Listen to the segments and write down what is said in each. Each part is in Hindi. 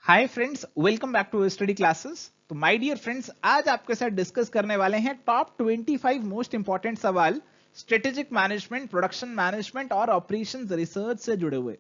Hi friends, welcome back to study classes. तो माय डियर फ्रेंड्स, आज आपके साथ डिस्कस करने वाले हैं टॉप 25 मोस्ट इंपॉर्टेंट सवाल स्ट्रेटेजिक मैनेजमेंट, प्रोडक्शन मैनेजमेंट और ऑपरेशंस रिसर्च से जुड़े हुए।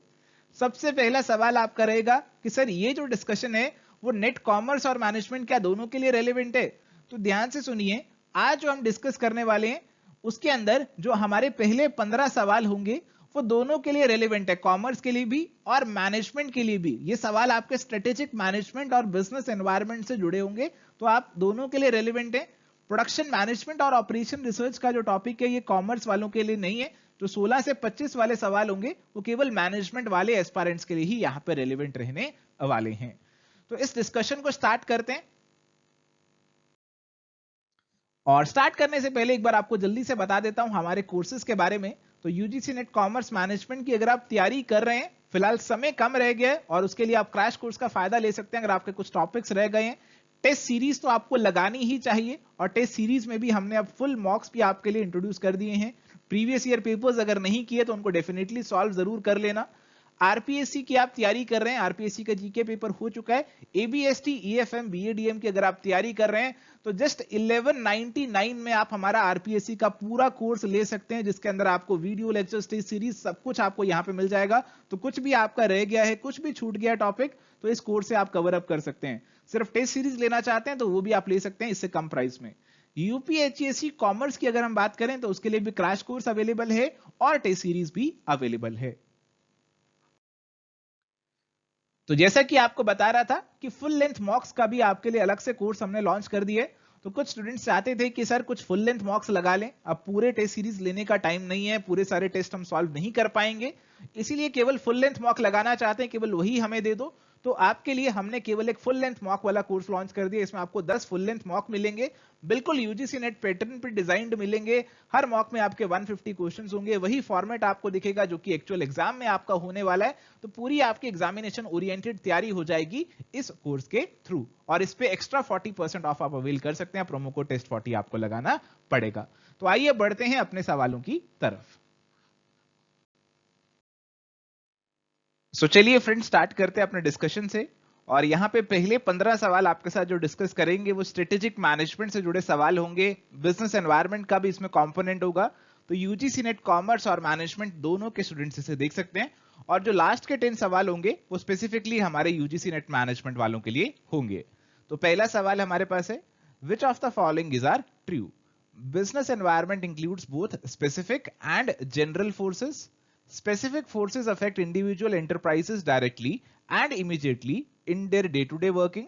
सबसे पहला सवाल आपका रहेगा कि सर ये जो डिस्कशन है वो नेट कॉमर्स और मैनेजमेंट क्या दोनों के लिए रेलेवेंट है? तो ध्यान से सुनिए, आज जो हम डिस्कस करने वाले हैं उसके अंदर जो हमारे पहले 15 सवाल होंगे वो दोनों के लिए रेलेवेंट है, कॉमर्स के लिए भी और मैनेजमेंट के लिए भी। ये सवाल आपके स्ट्रेटेजिक मैनेजमेंट और बिजनेस एनवायरनमेंट से जुड़े होंगे, तो आप दोनों के लिए रेलेवेंट है। प्रोडक्शन मैनेजमेंट और ऑपरेशन रिसर्च का जो टॉपिक है ये कॉमर्स वालों के लिए नहीं है। जो 16 से 25 वाले सवाल होंगे वो केवल मैनेजमेंट वाले एस्पायरेंट्स के लिए ही यहां पर रेलेवेंट रहने वाले हैं। तो इस डिस्कशन को स्टार्ट करते हैं, और स्टार्ट करने से पहले एक बार आपको जल्दी से बता देता हूं हमारे कोर्सेज के बारे में। तो यूजीसी नेट कॉमर्स मैनेजमेंट की अगर आप तैयारी कर रहे हैं, फिलहाल समय कम रह गया है और उसके लिए आप क्रैश कोर्स का फायदा ले सकते हैं। अगर आपके कुछ टॉपिक्स रह गए हैं, टेस्ट सीरीज तो आपको लगानी ही चाहिए, और टेस्ट सीरीज में भी हमने अब फुल मॉक्स भी आपके लिए इंट्रोड्यूस कर दिए हैं। प्रीवियस ईयर पेपर्स अगर नहीं किए तो उनको डेफिनेटली सॉल्व जरूर कर लेना। आरपीएससी की आप तैयारी कर रहे हैं, आरपीएससी का जीके पेपर हो चुका है। एबीएसटी, ईएफएम, बीएडीएम की अगर आप तैयारी कर रहे हैं तो जस्ट 1199 में आप हमारा आरपीएससी का पूरा कोर्स ले सकते हैं, जिसके अंदर आपको वीडियो लेक्चर, टेस्ट सीरीज सब कुछ आपको यहां पे मिल जाएगा। तो कुछ भी आपका रह गया है, कुछ भी छूट गया टॉपिक, तो इस कोर्स से आप कवर अप कर सकते हैं। सिर्फ टेस्ट सीरीज लेना चाहते हैं तो वो भी आप ले सकते हैं इससे कम प्राइस में। यूपीएचएससी कॉमर्स की अगर हम बात करें तो उसके लिए भी क्रैश कोर्स अवेलेबल है और टेस्ट सीरीज भी अवेलेबल है। तो जैसा कि आपको बता रहा था कि फुल लेंथ मॉक्स का भी आपके लिए अलग से कोर्स हमने लॉन्च कर दिए। तो कुछ स्टूडेंट्स चाहते थे कि सर कुछ फुल लेंथ मॉक्स लगा लें, अब पूरे टेस्ट सीरीज लेने का टाइम नहीं है, पूरे सारे टेस्ट हम सॉल्व नहीं कर पाएंगे, इसीलिए केवल फुल लेंथ मॉक लगाना चाहते हैं, केवल वही हमें दे दो। तो आपके लिए हमने केवल एक फुल लेंथ मॉक वाला कोर्स लॉन्च कर दिया। इसमें आपको 10 फुल लेंथ मॉक मिलेंगे, बिल्कुल यूजीसी नेट पैटर्न पे डिजाइंड मिलेंगे। हर मॉक में आपके 150 क्वेश्चंस होंगे, वही फॉर्मेट आपको दिखेगा जो कि एक्चुअल एग्जाम में आपका होने वाला है। तो पूरी आपकी एग्जामिनेशन ओरिएंटेड तैयारी हो जाएगी इस कोर्स के थ्रू, और इस पे एक्स्ट्रा 40% ऑफ आप अवेल कर सकते हैं। प्रोमो कोड टेस्ट 40 आपको लगाना पड़ेगा। तो आइए बढ़ते हैं अपने सवालों की तरफ। सो चलिए फ्रेंड्स, स्टार्ट करते हैं अपने डिस्कशन से। और यहां पे पहले 15 सवाल आपके साथ जो डिस्कस करेंगे वो स्ट्रेटेजिक मैनेजमेंट से जुड़े सवाल होंगे, बिजनेस एनवायरनमेंट का भी इसमें कंपोनेंट होगा। तो यूजीसी नेट कॉमर्स और मैनेजमेंट दोनों के स्टूडेंट्स इसे देख सकते हैं। और जो लास्ट के 10 सवाल होंगे वो स्पेसिफिकली हमारे यूजीसी नेट मैनेजमेंट वालों के लिए होंगे। तो पहला सवाल हमारे पास है, which of the following is are true? Business environment includes both specific and general forces. Specific forces affect individual enterprises directly and immediately in their day-to-day working.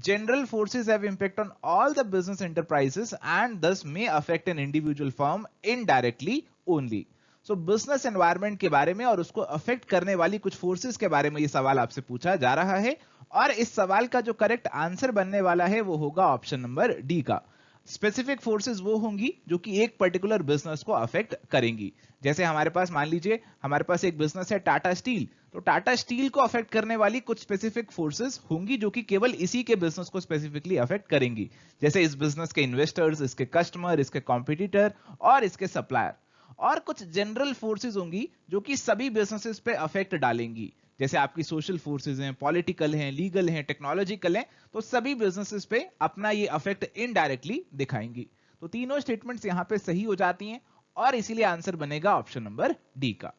General forces have impact on all the business enterprises and thus may affect an individual firm indirectly only. So business environment के बारे में और उसको affect करने वाली कुछ forces के बारे में ये सवाल आपसे पूछा जा रहा है, और इस सवाल का जो करेक्ट आंसर बनने वाला है वो होगा ऑप्शन नंबर डी का। स्पेसिफिक फोर्सेस वो होंगी जो कि एक पर्टिकुलर बिजनेस को अफेक्ट करेंगी। जैसे हमारे पास मान लीजिए हमारे पास एक बिजनेस है टाटा स्टील, तो टाटा स्टील को अफेक्ट करने वाली कुछ स्पेसिफिक फोर्सेस होंगी जो कि केवल इसी के बिजनेस को स्पेसिफिकली अफेक्ट करेंगी। जैसे इस बिजनेस के इन्वेस्टर्स, इसके कस्टमर, इसके कॉम्पिटिटर और इसके सप्लायर। और कुछ जनरल फोर्सेस होंगी जो कि सभी बिजनेसेस पे अफेक्ट डालेंगी, जैसे आपकी सोशल फोर्सेस हैं, पॉलिटिकल हैं, लीगल हैं, टेक्नोलॉजिकल हैं, तो सभी बिजनेसेस पे अपना ये अफेक्ट इनडायरेक्टली दिखाएंगी। तो तीनों स्टेटमेंट्स यहां पे सही हो जाती हैं और इसीलिए आंसर बनेगा ऑप्शन नंबर डी का।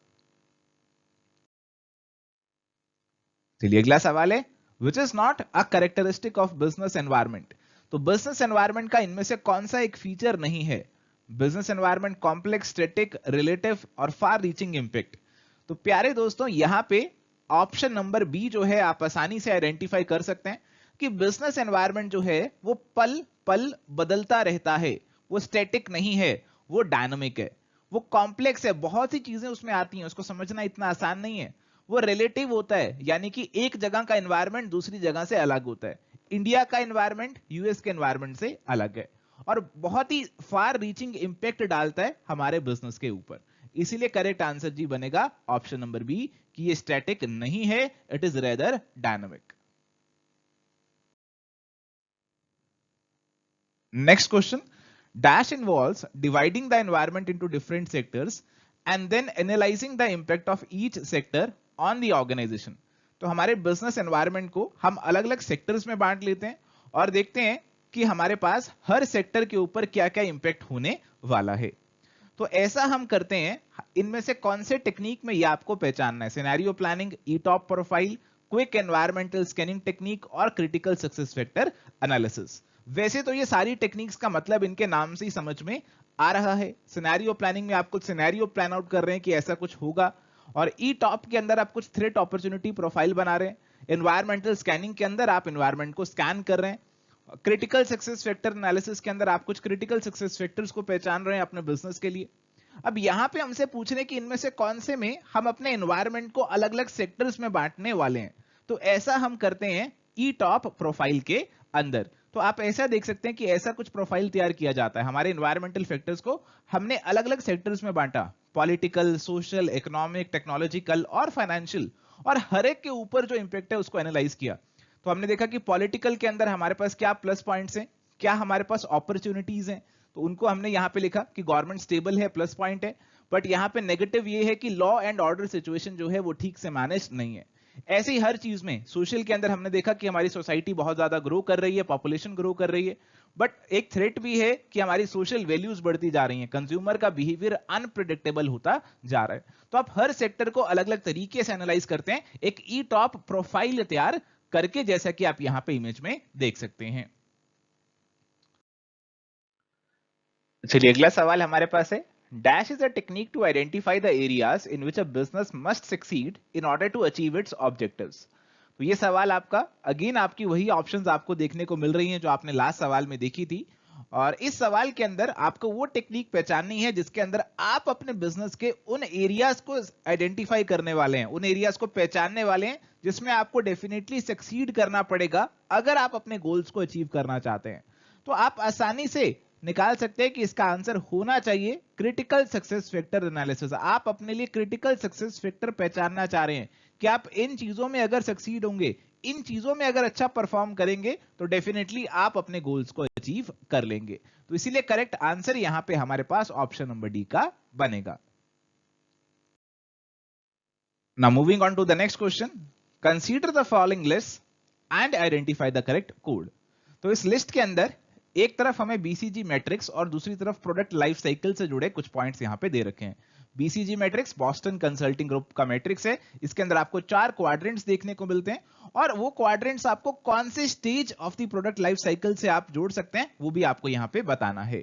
चलिए अगला सवाल है, which is not a characteristic of business environment? तो बिजनेस एनवायरनमेंट का इनमें से कौन सा एक फीचर नहीं है? Business environment complex, static, relative और फार रीचिंग इंपैक्ट। तो प्यारे दोस्तों, यहां पे ऑप्शन नंबर बी जो है आप आसानी से आइडेंटिफाई कर सकते हैं कि बिजनेस एनवायरनमेंट जो है वो पल पल बदलता रहता है, वो स्टैटिक नहीं है, वो डायनामिक है, वो कॉम्प्लेक्स है, बहुत सी चीजें उसमें आती हैं, उसको समझना इतना आसान नहीं है। वो रिलेटिव होता है, यानी कि एक जगह का एनवायरनमेंट दूसरी जगह से अलग होता है। इंडिया का एनवायरनमेंट यूएस के एनवायरनमेंट से अलग है, और बहुत ही फार रीचिंग इंपैक्ट डालता है हमारे बिजनेस के ऊपर। इसीलिए करेक्ट आंसर जी बनेगा ऑप्शन नंबर बी कि ये स्टैटिक नहीं है, it is rather dynamic. Next question, dash involves dividing the environment into different sectors and then analyzing the impact of each sector on the organization. तो हमारे बिजनेस एनवायरनमेंट को हम अलग अलग सेक्टर्स में बांट लेते हैं और देखते हैं कि हमारे पास हर सेक्टर के ऊपर क्या क्या इंपैक्ट होने वाला है। तो ऐसा हम करते हैं, इनमें से कौन से टेक्निक में ये आपको पहचानना है, scenario planning, ETOP profile, quick environmental scanning technique और क्रिटिकल सक्सेस फैक्टर एनालिसिस। वैसे तो ये सारी टेक्निक्स का मतलब इनके नाम से ही समझ में आ रहा है। सिनेरियो प्लानिंग में आप कुछ सिनेरियो प्लान आउट कर रहे हैं कि ऐसा कुछ होगा, और ई टॉप के अंदर आप कुछ थ्रेट अपॉर्चुनिटी प्रोफाइल बना रहे हैं, एनवायरमेंटल स्कैनिंग के अंदर आप एनवायरमेंट को स्कैन कर रहे हैं, क्रिटिकल सक्सेस फैक्टर एनालिसिस के अंदर आप कुछ क्रिटिकल सक्सेस फैक्टर्स को पहचान रहे हैं अपने बिजनेस के लिए। अब यहां पे हमसे पूछ रहे हैं कि इनमें से कौन से में हम अपने एनवायरमेंट को अलग अलग सेक्टर्स में बांटने वाले हैं। तो ऐसा हम करते हैं ई टॉप प्रोफाइल के अंदर। तो आप ऐसा देख सकते हैं कि ऐसा कुछ प्रोफाइल तैयार किया जाता है, हमारे एनवायरमेंटल फैक्टर्स को हमने अलग अलग सेक्टर्स में बांटा, पॉलिटिकल, सोशल, इकोनॉमिक, टेक्नोलॉजिकल और फाइनेंशियल, और हर एक के ऊपर जो इंपैक्ट है उसको एनालाइज किया। तो हमने देखा कि पॉलिटिकल के अंदर हमारे पास क्या प्लस पॉइंट्स हैं, क्या हमारे पास अपॉर्चुनिटीज हैं, तो उनको हमने यहां पे लिखा कि गवर्नमेंट स्टेबल है, प्लस पॉइंट है, बट यहां पे नेगेटिव ये है कि लॉ एंड ऑर्डर सिचुएशन जो है वो ठीक से मैनेज नहीं है। ऐसे ही हर चीज में, सोशल के अंदर हमने देखा कि हमारी सोसाइटी बहुत ज्यादा ग्रो कर रही है, पॉपुलेशन ग्रो कर रही है, बट एक थ्रेट भी है कि हमारी सोशल वैल्यूज बढ़ती जा रही हैं, कंज्यूमर का बिहेवियर अनप्रेडिक्टेबल होता जा रहा है। तो आप हर सेक्टर को अलग अलग तरीके से एनालाइज करते हैं एक ई टॉप प्रोफाइल तैयार करके, जैसा कि आप यहां पे इमेज में देख सकते हैं। चलिए अगला सवाल हमारे पास है, dash is a technique to identify the areas in which a business must succeed in order to achieve its objectives. तो ये सवाल आपका, अगेन आपकी वही ऑप्शंस आपको देखने को मिल रही हैं जो आपने लास्ट सवाल में देखी थी, और इस सवाल के अंदर आपको वो टेक्निक पहचाननी है जिसके अंदर आप अपने बिजनेस के उन एरियाज को आइडेंटिफाई करने वाले हैं, उन एरियाज को पहचानने वाले हैं जिसमें आपको डेफिनेटली सक्सीड करना पड़ेगा अगर आप अपने गोल्स को अचीव करना चाहते हैं। तो आप आसानी से निकाल सकते हैं कि इसका आंसर होना चाहिए क्रिटिकल सक्सेस फैक्टर एनालिसिस। आप अपने लिए क्रिटिकल सक्सेस फैक्टर पहचानना चाह रहे हैं कि आप इन चीजों में अगर सक्सीड होंगे, इन चीजों में अगर अच्छा परफॉर्म करेंगे तो डेफिनेटली आप अपने गोल्स को अचीव कर लेंगे। तो इसीलिए करेक्ट आंसर यहां पे हमारे पास ऑप्शन नंबर डी का बनेगा। Now moving on to the next question, consider the following list and identify the correct code. तो इस लिस्ट के अंदर एक तरफ हमें बीसीजी मैट्रिक्स और दूसरी तरफ प्रोडक्ट लाइफ साइकिल से जुड़े कुछ पॉइंट्स यहां पे दे रखे हैं। BCG matrix Boston consulting group का मैट्रिक्स है, इसके अंदर आपको 4 क्वाड्रेंट्स देखने को मिलते हैं, और वो क्वाड्रेंट्स आपको कौन से stage of the product life cycle से आप जोड़ सकते हैं वो भी आपको यहां पे बताना है।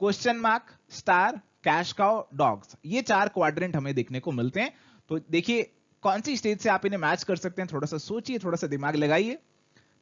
Question mark, star, cash cow, dogs, ये 4 क्वाड्रेंट हमें देखने को मिलते हैं। तो देखिए कौन सी स्टेज से आप इन्हें मैच कर सकते हैं, थोड़ा सा सोचिए, थोड़ा सा दिमाग लगाइए।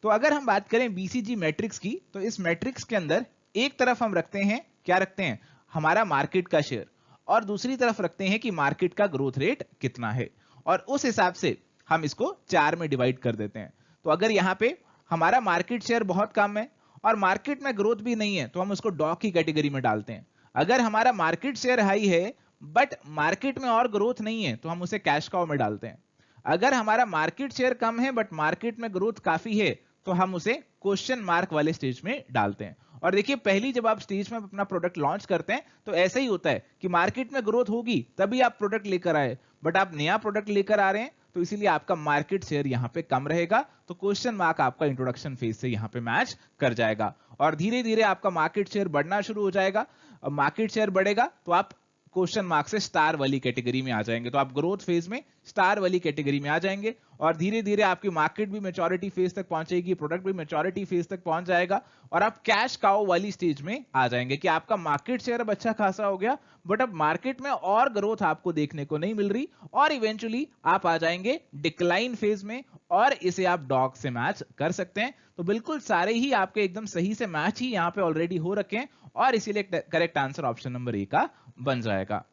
तो अगर हम बात करें बीसीजी मैट्रिक्स की, तो इस मैट्रिक्स के अंदर एक तरफ हम रखते हैं, क्या रखते हैं, हमारा मार्केट का शेयर, और दूसरी तरफ रखते हैं कि मार्केट का ग्रोथ रेट कितना है, और उस हिसाब से हम इसको 4 में डिवाइड कर देते हैं। तो अगर यहां पे हमारा मार्केट शेयर बहुत कम है और मार्केट में ग्रोथ भी नहीं है तो हम उसको डॉग की कैटेगरी में डालते हैं। अगर हमारा मार्केट शेयर हाई है बट मार्केट में और ग्रोथ नहीं है तो हम उसे कैश काउ में डालते हैं। अगर हमारा मार्केट शेयर कम है बट मार्केट में ग्रोथ काफी है तो हम उसे क्वेश्चन मार्क वाले स्टेज में डालते हैं। और देखिए पहली जब आप स्टेज में अपना प्रोडक्ट लॉन्च करते हैं तो ऐसा ही होता है कि मार्केट में ग्रोथ होगी तभी आप प्रोडक्ट लेकर आए, बट आप नया प्रोडक्ट लेकर आ रहे हैं तो इसीलिए आपका मार्केट शेयर यहां पे कम रहेगा, तो क्वेश्चन मार्क आपका इंट्रोडक्शन फेज से यहां पे मैच कर जाएगा, और धीरे धीरे आपका मार्केट शेयर बढ़ना शुरू हो जाएगा। अब मार्केट शेयर बढ़ेगा तो आप क्वेश्चन मार्क से स्टार वाली कैटेगरी में आ जाएंगे, तो आप ग्रोथ फेज में स्टार वाली कैटेगरी में आ जाएंगे, और धीरे धीरे आपकी मार्केट भी मैच्योरिटी फेज तक पहुंचेगी, प्रोडक्ट भी मैच्योरिटी फेज तक पहुंच जाएगा, और आप कैश काउ वाली स्टेज में आ जाएंगे कि आपका मार्केट शेयर अब अच्छा खासा हो गया बट अब मार्केट में और ग्रोथ आपको देखने को नहीं मिल रही, और इवेंचुअली आप आ जाएंगे डिक्लाइन फेज में, और इसे आप डॉग से मैच कर सकते हैं। तो बिल्कुल सारे ही आपके एकदम सही से मैच ही यहां पे ऑलरेडी हो रखे हैं, और इसीलिए करेक्ट आंसर ऑप्शन नंबर ए का बन जाएगा।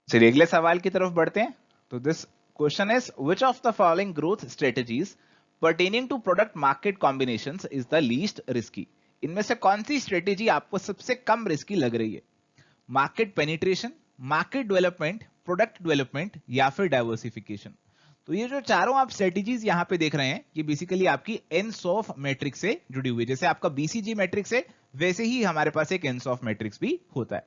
चलिए अगले सवाल की तरफ बढ़ते हैं। तो this question is which of the following growth strategies pertaining to product market combinations is the least risky. इनमें से कौन सी स्ट्रेटेजी आपको सबसे कम रिस्की लग रही है, market penetration, market development, product development, या फिर डाइवर्सिफिकेशन। तो ये जो चारों आप स्ट्रेटेजीज यहां पे देख रहे हैं ये बेसिकली आपकी एनसॉफ मैट्रिक्स से जुड़ी हुई है। जैसे आपका बीसीजी मैट्रिक्स है वैसे ही हमारे पास एक एनसॉफ मैट्रिक्स भी होता है।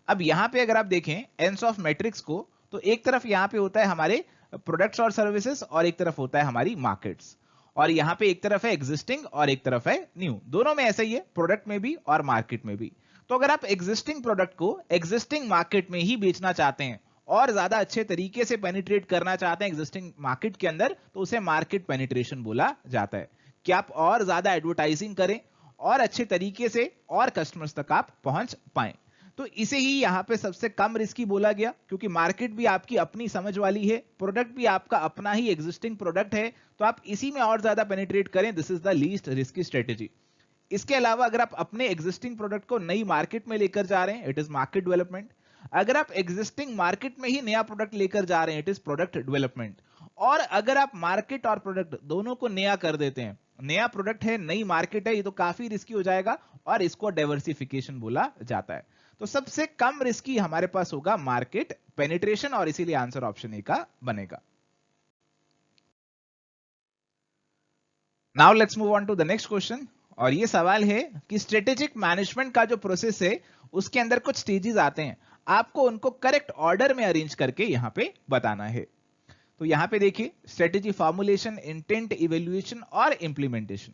अब यहां पे अगर आप देखें एनसॉफ मैट्रिक्स को, तो एक तरफ यहां पे होता है हमारे प्रोडक्ट्स और सर्विसेज और एक तरफ होता है हमारी मार्केट्स। और यहाँ पे एक तरफ है एग्जिस्टिंग और एक तरफ है न्यू, दोनों में ऐसा ही है, प्रोडक्ट में भी और मार्केट में भी। तो अगर आप एग्जिस्टिंग प्रोडक्ट को एग्जिस्टिंग मार्केट में ही बेचना चाहते हैं और ज्यादा अच्छे तरीके से पेनिट्रेट करना चाहते हैं एग्जिस्टिंग मार्केट के अंदर, तो उसे मार्केट पेनिट्रेशन बोला जाता है कि आप और ज्यादा एडवर्टाइजिंग करें और अच्छे तरीके से और कस्टमर्स तक आप पहुंच पाएं। तो इसे ही यहां पे सबसे कम रिस्की बोला गया, क्योंकि मार्केट भी आपकी अपनी समझ वाली है, प्रोडक्ट भी आपका अपना ही एग्जिस्टिंग प्रोडक्ट है, तो आप इसी में और ज्यादा पेनिट्रेट करें, this is the least risky strategy. इसके अलावा अगर आप अपने एग्जिस्टिंग प्रोडक्ट को नई मार्केट में लेकर जा रहे हैं, इट इज मार्केट डेवलपमेंट। अगर आप एग्जिस्टिंग मार्केट में ही नया प्रोडक्ट लेकर जा रहे हैं, इट इज प्रोडक्ट डेवलपमेंट। और अगर आप मार्केट और प्रोडक्ट दोनों को नया कर देते हैं, नया प्रोडक्ट है नई मार्केट है, ये तो काफी रिस्की हो जाएगा और इसको डाइवर्सिफिकेशन बोला जाता है। तो सबसे कम रिस्की हमारे पास होगा मार्केट पेनिट्रेशन, और इसीलिए आंसर ऑप्शन ए का बनेगा। Now let's move on to the next question. और ये सवाल है कि स्ट्रेटेजिक मैनेजमेंट का जो प्रोसेस है उसके अंदर कुछ स्टेजेस आते हैं, आपको उनको करेक्ट ऑर्डर में अरेंज करके यहां पे बताना है। तो यहां पे देखिए, स्ट्रेटेजी फॉर्मुलेशन, इंटेंट, इवेल्युएशन और इंप्लीमेंटेशन।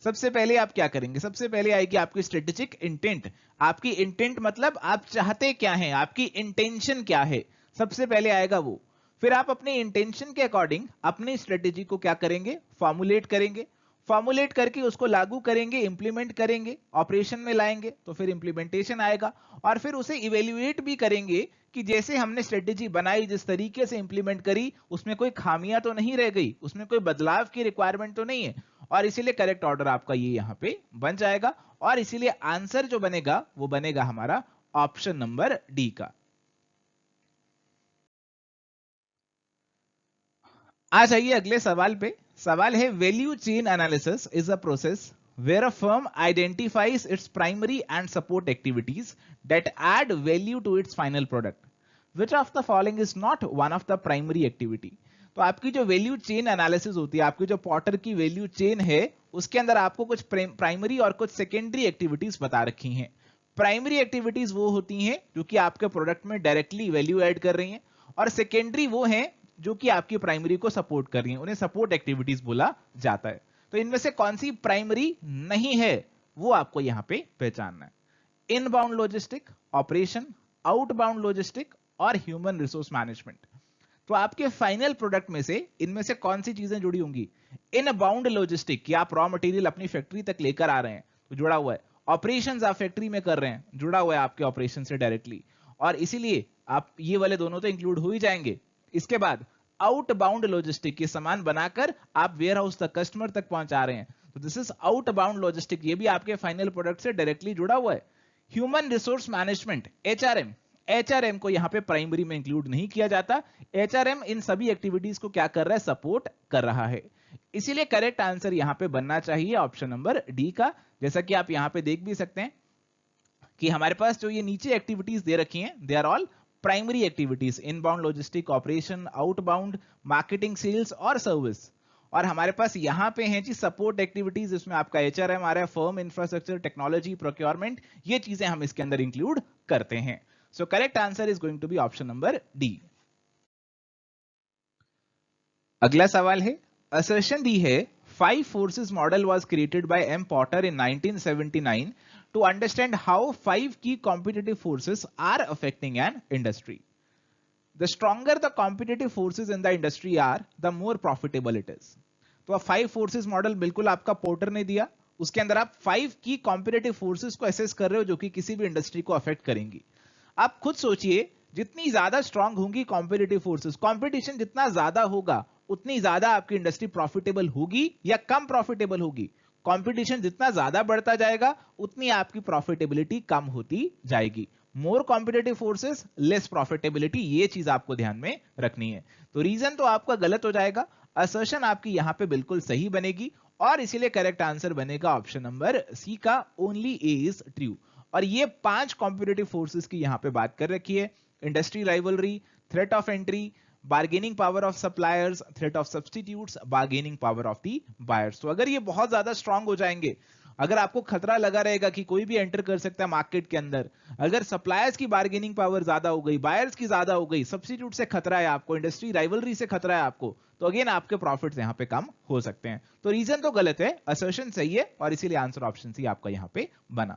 सबसे पहले आप क्या करेंगे, सबसे पहले आएगी आपकी स्ट्रेटेजिक इंटेंट। आपकी इंटेंट मतलब आप चाहते क्या हैं, आपकी इंटेंशन क्या है, सबसे पहले आएगा वो। फिर आप अपने इंटेंशन के अकॉर्डिंग अपनी स्ट्रेटेजी को क्या करेंगे, फॉर्मुलेट करेंगे, फॉर्मुलेट करके उसको लागू करेंगे, इंप्लीमेंट करेंगे, ऑपरेशन में लाएंगे, तो फिर इंप्लीमेंटेशन आएगा। और फिर उसे इवेल्युएट भी करेंगे कि जैसे हमने स्ट्रेटेजी बनाई, जिस तरीके से इंप्लीमेंट करी, उसमें कोई खामियां तो नहीं रह गई, उसमें कोई बदलाव की रिक्वायरमेंट तो नहीं है। और इसीलिए करेक्ट ऑर्डर आपका ये यहां पे बन जाएगा, और इसीलिए आंसर जो बनेगा वो बनेगा हमारा ऑप्शन नंबर डी का। आ जाइए अगले सवाल पे। सवाल है, value chain analysis is a process where a firm identifies its primary and support activities that add value to its final product. Which of the following is not one of the primary activity? तो आपकी जो वैल्यू चेन एनालिसिस होती है, आपकी जो पॉटर की वैल्यू चेन है, उसके अंदर आपको कुछ प्राइमरी और कुछ सेकेंडरी एक्टिविटीज बता रखी हैं। प्राइमरी एक्टिविटीज वो होती हैं जो कि आपके प्रोडक्ट में डायरेक्टली वैल्यू ऐड कर रही हैं, और सेकेंडरी वो हैं जो कि आपकी प्राइमरी को सपोर्ट कर रही हैं, उन्हें सपोर्ट एक्टिविटीज बोला जाता है। तो इनमें से कौन सी प्राइमरी नहीं है वो आपको यहां पे पहचानना है। Inbound logistic, operation, outbound logistic और ह्यूमन रिसोर्स मैनेजमेंट। तो आपके फाइनल प्रोडक्ट में से इनमें से कौन सी चीजें जुड़ी होंगी? इनबाउंड लॉजिस्टिक, कि आप रॉ मटेरियल अपनी फैक्ट्री तक लेकर आ रहे हैं, तो जुड़ा हुआ है। ऑपरेशंस आप फैक्ट्री में कर रहे हैं, जुड़ा हुआ है आपके ऑपरेशन से डायरेक्टली, और इसीलिए आप ये वाले दोनों तो इंक्लूड हो ही जाएंगे। इसके बाद आउटबाउंड लॉजिस्टिक, के सामान बनाकर आप वेयर हाउस तक, कस्टमर तक पहुंचा रहे हैं, तो दिस इज आउटबाउंड लॉजिस्टिक, ये भी आपके फाइनल प्रोडक्ट से डायरेक्टली जुड़ा हुआ है। Human resource management, HRM, HRM को यहां पे प्राइमरी में इंक्लूड नहीं किया जाता। एचआरएम इन सभी एक्टिविटीज को क्या कर रहा है, सपोर्ट कर रहा है। इसीलिए करेक्ट आंसर यहां पे बनना चाहिए ऑप्शन नंबर डी का। जैसा कि आप यहां पे देख भी सकते हैं कि हमारे पास जो ये नीचे एक्टिविटीज दे रखी हैं, they are all primary activities, inbound logistic, operation, outbound, marketing, sales और सर्विस। और हमारे पास यहां पे हैं जी सपोर्ट एक्टिविटीज, इसमें आपका एचआरएम आ रहा है, फर्म इंफ्रास्ट्रक्चर, टेक्नोलॉजी, प्रोक्योरमेंट, ये चीजें हम इसके अंदर इंक्लूड करते हैं। So correct answer is going to be option number D. अगला सवाल है, असर्शन दी है 5 forces model was created by M. Potter in 1979 to understand how 5 key competitive forces are affecting an industry. The stronger the competitive forces in the industry are, the more profitable it is. तो 5 forces model बिल्कुल आपका पोर्टर ने दिया, उसके अंदर आप 5 की कॉम्पिटिटिव फोर्सेस को असेस कर रहे हो जो कि किसी भी इंडस्ट्री को अफेक्ट करेंगी। आप खुद सोचिए, जितनी ज्यादा स्ट्रांग होंगी कॉम्पिटिटिव फोर्सेस, कंपटीशन जितना ज्यादा होगा उतनी ज्यादा आपकी इंडस्ट्री प्रॉफिटेबल होगी या कम प्रॉफिटेबल होगी? कंपटीशन जितना ज्यादा बढ़ता जाएगा उतनी आपकी प्रॉफिटेबिलिटी कम होती जाएगी। मोर कॉम्पिटिटिव फोर्सेस, लेस प्रॉफिटेबिलिटी, ये चीज आपको ध्यान में रखनी है। तो रीजन तो आपका गलत हो जाएगा, असर्शन आपकी यहां पे बिल्कुल सही बनेगी, और इसीलिए करेक्ट आंसर बनेगा ऑप्शन नंबर सी का, ओनली ए इज ट्रू। और ये 5 कॉम्पिटिटिव फोर्सेस की यहां पे बात कर रखी है, industry rivalry, threat of entry, bargaining power of suppliers, threat of substitutes, bargaining power of the buyers. तो अगर ये बहुत ज्यादा स्ट्रांग हो जाएंगे, अगर आपको खतरा लगा रहेगा कि कोई भी एंटर कर सकता है मार्केट के अंदर, अगर सप्लायर्स की बार्गेनिंग पावर ज्यादा हो गई, बायर्स की ज्यादा हो गई, सब्स्टिट्यूट से खतरा है आपको, इंडस्ट्री राइवलरी से खतरा है आपको, तो अगेन आपके प्रॉफिट्स यहां पे कम हो सकते हैं। तो रीजन तो गलत है, असर्शन सही है, और इसीलिए आंसर ऑप्शन सी आपका यहां पे बना।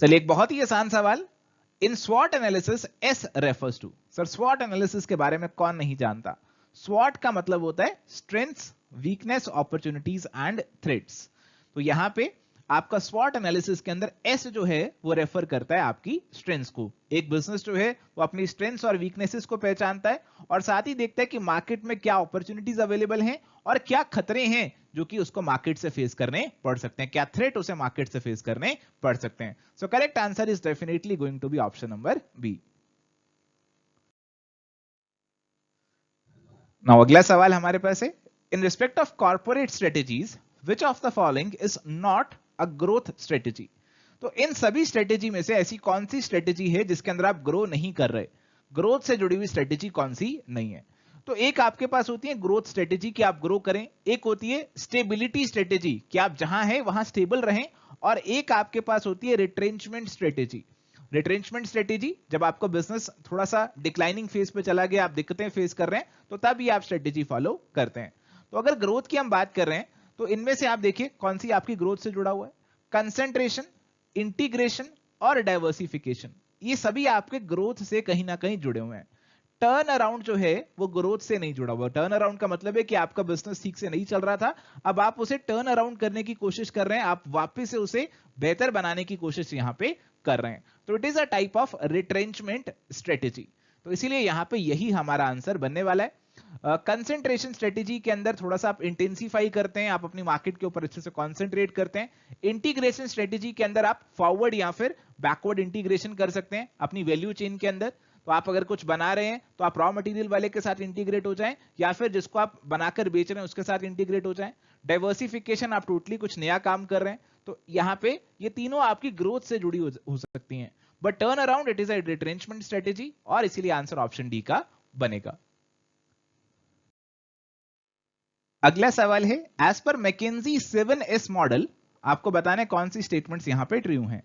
चलिए एक बहुत ही आसान सवाल, इन स्वॉट analysis S refers to. Sir स्वॉट एनालिसिस के बारे में कौन नहीं जानता? स्वॉट का मतलब होता है strengths, weakness, opportunities and threats. तो यहां पे आपका स्वॉट एनालिसिस के अंदर एस जो है वो रेफर करता है आपकी स्ट्रेंथ्स को। एक बिजनेस जो है वो अपनी स्ट्रेंथ्स और वीकनेसेस को पहचानता है और साथ ही देखता है कि मार्केट में क्या अपॉर्चुनिटीज अवेलेबल हैं और क्या खतरे हैं जो कि उसको मार्केट से फेस करने पड़ सकते हैं, क्या थ्रेट उसे मार्केट से फेस करने पड़ सकते हैं। So correct answer is definitely going to be option number B. Now अगला सवाल हमारे पास है, in respect of corporate strategies which of the following is not a growth strategy. तो इन सभी स्ट्रेटेजी में से ऐसी कौन सी स्ट्रेटेजी है जिसके अंदर आप ग्रो नहीं कर रहे, ग्रोथ से जुड़ी हुई स्ट्रेटेजी कौन सी नहीं है? तो एक आपके पास होती है ग्रोथ स्ट्रेटेजी कि आप ग्रो करें, एक होती है स्टेबिलिटी स्ट्रेटेजी कि आप जहां हैं वहां स्टेबल रहें, और एक आपके पास होती है रिट्रेंचमेंट स्ट्रेटेजी। रिट्रेंचमेंट स्ट्रेटेजी जब आपका बिजनेस थोड़ा सा डिक्लाइनिंग फेज पे चला गया, आप दिक्कतें फेस कर रहे हैं, तो तब ये आप स्ट्रेटेजी फॉलो करते हैं। तो अगर ग्रोथ की हम बात कर रहे हैं तो इनमें से आप देखिए कौन सी आपकी ग्रोथ से जुड़ा हुआ है। कंसेंट्रेशन, इंटीग्रेशन और डाइवर्सिफिकेशन, ये सभी आपके ग्रोथ से कहीं ना कहीं जुड़े हुए हैं। टर्न अराउंड जो है वो ग्रोथ से नहीं जुड़ा हुआ। टर्न अराउंड का मतलब है कि आपका बिजनेस ठीक से नहीं चल रहा था, अब आप उसे टर्न अराउंड करने की कोशिश कर रहे हैं, आप वापस से उसे बेहतर बनाने की कोशिश यहां पे कर रहे हैं। तो it is a type of retrenchment strategy. तो इसीलिए यहां पे यही हमारा आंसर बनने वाला है। कंसेंट्रेशन स्ट्रेटेजी के अंदर थोड़ा सा आप इंटेंसिफाई करते हैं, आप अपनी मार्केट के ऊपर अच्छे से कॉन्सेंट्रेट करते हैं। इंटीग्रेशन स्ट्रेटेजी के अंदर आप फॉरवर्ड या फिर बैकवर्ड इंटीग्रेशन कर सकते हैं अपनी वैल्यू चेन के अंदर। तो आप अगर कुछ बना रहे हैं तो आप रॉ मटेरियल वाले के साथ इंटीग्रेट हो जाएं, या फिर जिसको आप बनाकर बेच रहे हैं उसके साथ इंटीग्रेट हो जाएं। डाइवर्सिफिकेशन, आप टोटली कुछ नया काम कर रहे हैं। तो यहां पे ये तीनों आपकी ग्रोथ से जुड़ी हो सकती हैं। But turn around it is a retrenchment strategy, और इसीलिए आंसर ऑप्शन डी का बनेगा। अगला सवाल है, as per McKenzie 7S model, आपको बताना है कौन सी स्टेटमेंट्स यहां पे ट्रू हैं।